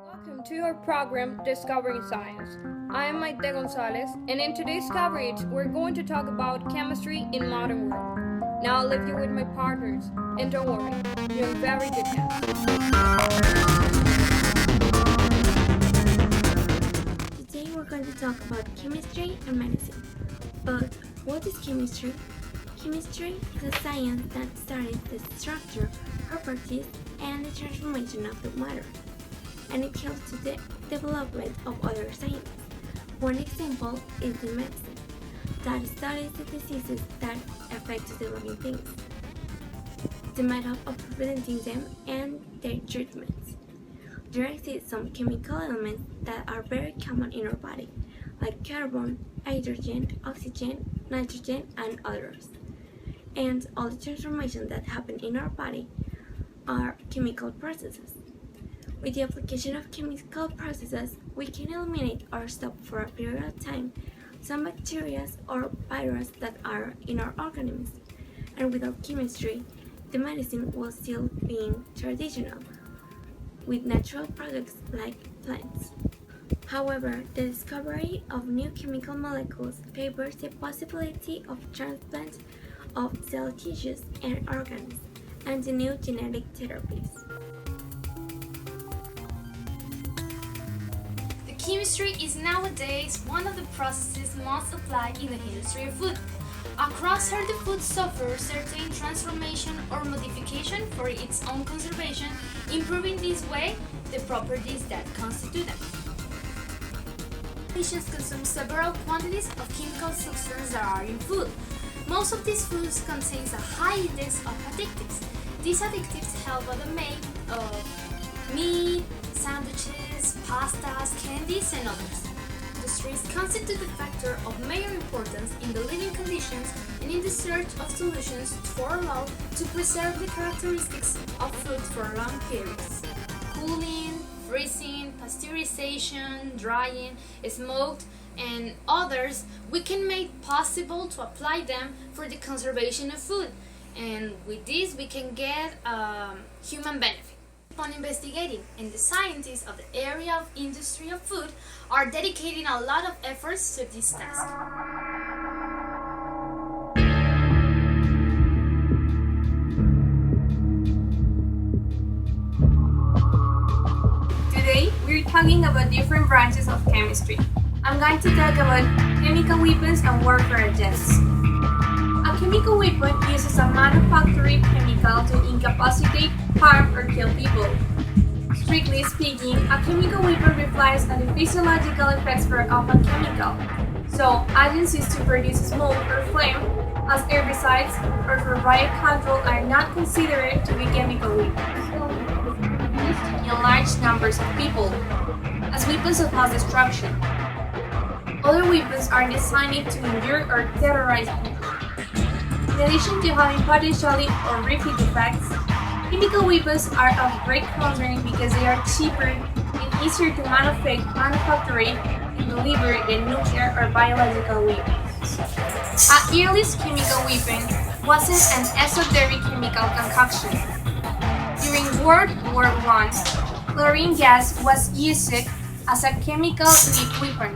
Welcome to our program Discovering Science. I am Maite Gonzalez, and in today's coverage, we're going to talk about chemistry in modern world. Now I'll leave you with my partners, and don't worry, you're in very good hands. Today we're going to talk about chemistry and medicine. But what is chemistry? Chemistry is a science that studies the structure, properties, and the transformation of the matter, and it helps to the development of other sciences. One example is the medicine, that studies the diseases that affect the living things, the method of preventing them, and their treatments. There exist some chemical elements that are very common in our body, like carbon, hydrogen, oxygen, nitrogen, and others. And all the transformations that happen in our body are chemical processes. With the application of chemical processes, we can eliminate or stop for a period of time some bacteria or viruses that are in our organisms. And without chemistry, the medicine will still be traditional, with natural products like plants. However, the discovery of new chemical molecules favors the possibility of transplant of cell tissues and organs, and the new genetic therapies. The chemistry is nowadays one of the processes most applied in the industry of food. Across her, the food suffers certain transformation or modification for its own conservation, improving this way the properties that constitute them. Patients consume several quantities of chemical substances that are in food. Most of these foods contain a high index of additives. These additives help with the make of meat, sandwiches, pastas, candies, and others. Industries constitute a factor of major importance in the living conditions and in the search of solutions for allow to preserve the characteristics of food for long periods. Cooling, freezing, pasteurization, drying, smoked, and others, we can make possible to apply them for the conservation of food, and with this we can get human benefit. Upon investigating, and the scientists of the area of industry of food are dedicating a lot of efforts to this task. Today, we're talking about different branches of chemistry. I'm going to talk about chemical weapons and warfare agents. A chemical weapon uses a manufactured chemical to incapacitate, harm, or kill people. Strictly speaking, a chemical weapon reflects on the physiological effects of a chemical. So, agents used to produce smoke or flame, as herbicides or for riot control, are not considered to be chemical weapons. Used in large numbers of people, as weapons of mass destruction. Other weapons are designed to injure or terrorize people. In addition to having potentially horrific effects, chemical weapons are of great concern because they are cheaper and easier to manufacture and deliver than nuclear or biological weapons. Our earliest chemical weapon wasn't an esoteric chemical concoction. During World War I, chlorine gas was used as a chemical weapon,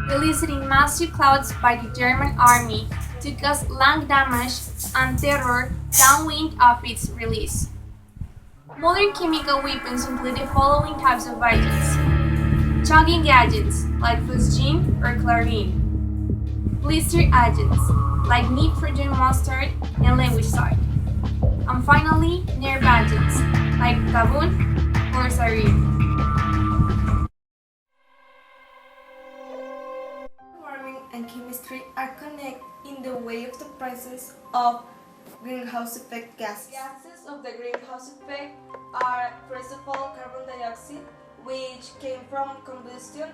released in massive clouds by the German army to cause lung damage and terror downwind of its release. Modern chemical weapons include the following types of agents: choking agents like phosgene or chlorine, blister agents like nitrogen mustard and languicide, and finally nerve agents like tabun or sarin. And chemistry are connected in the way of the presence of greenhouse effect gases. Gases of the greenhouse effect are, first of all, carbon dioxide, which came from combustion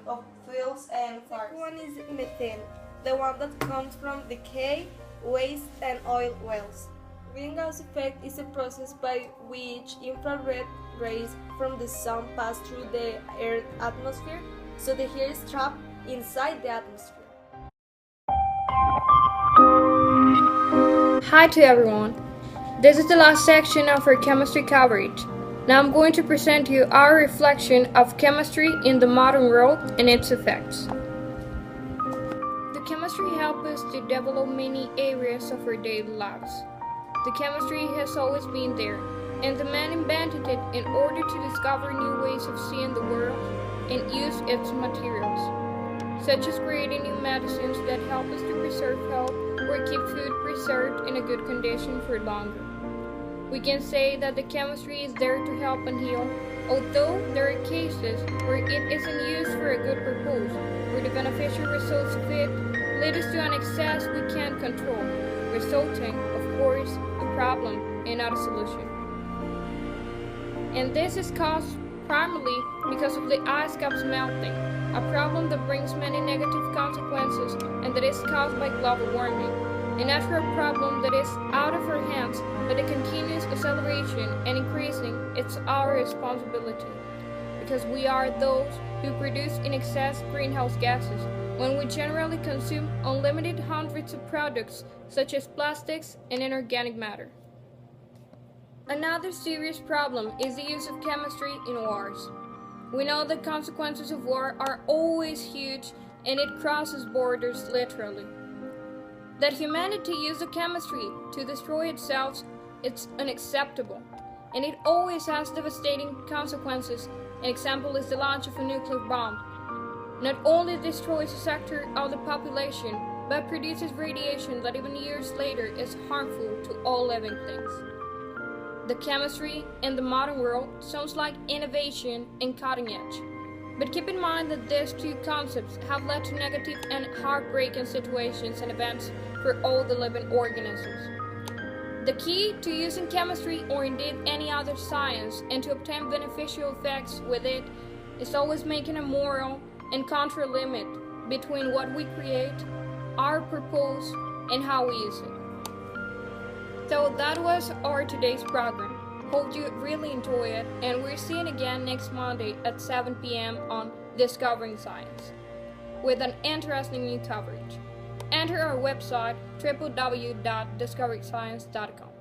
of fuels and cars. The second one is methane, the one that comes from decay, waste, and oil wells. Greenhouse effect is a process by which infrared rays from the sun pass through the Earth's atmosphere, so the heat is trapped inside the atmosphere. Hi to everyone. This is the last section of our chemistry coverage. Now I'm going to present to you our reflection of chemistry in the modern world and its effects. The chemistry helps us to develop many areas of our daily lives. The chemistry has always been there, and the man invented it in order to discover new ways of seeing the world and use its materials, such as creating new medicines that help us to preserve health or keep food preserved in a good condition for longer. We can say that the chemistry is there to help and heal, although there are cases where it isn't used for a good purpose, where the beneficial results of it lead us to an excess we can't control, resulting, of course, a problem and not a solution. And this is caused primarily because of the ice caps melting, a problem that brings many negative consequences and that is caused by global warming. A natural problem that is out of our hands, but the continuous acceleration and increasing, it's our responsibility, because we are those who produce in excess greenhouse gases when we generally consume unlimited hundreds of products such as plastics and inorganic matter. Another serious problem is the use of chemistry in wars. We know the consequences of war are always huge and it crosses borders literally. That humanity uses chemistry to destroy itself, it's unacceptable, and it always has devastating consequences. An example is the launch of a nuclear bomb. Not only destroys a sector of the population, but produces radiation that even years later is harmful to all living things. The chemistry in the modern world sounds like innovation and cutting edge. But keep in mind that these two concepts have led to negative and heartbreaking situations and events for all the living organisms. The key to using chemistry or indeed any other science and to obtain beneficial effects with it is always making a moral and contra limit between what we create, our purpose, and how we use it. So that was our today's program. Hope you really enjoy it, and we're seeing again next Monday at 7 p.m. on Discovering Science with an interesting new coverage. Enter our website www.discoverscience.com.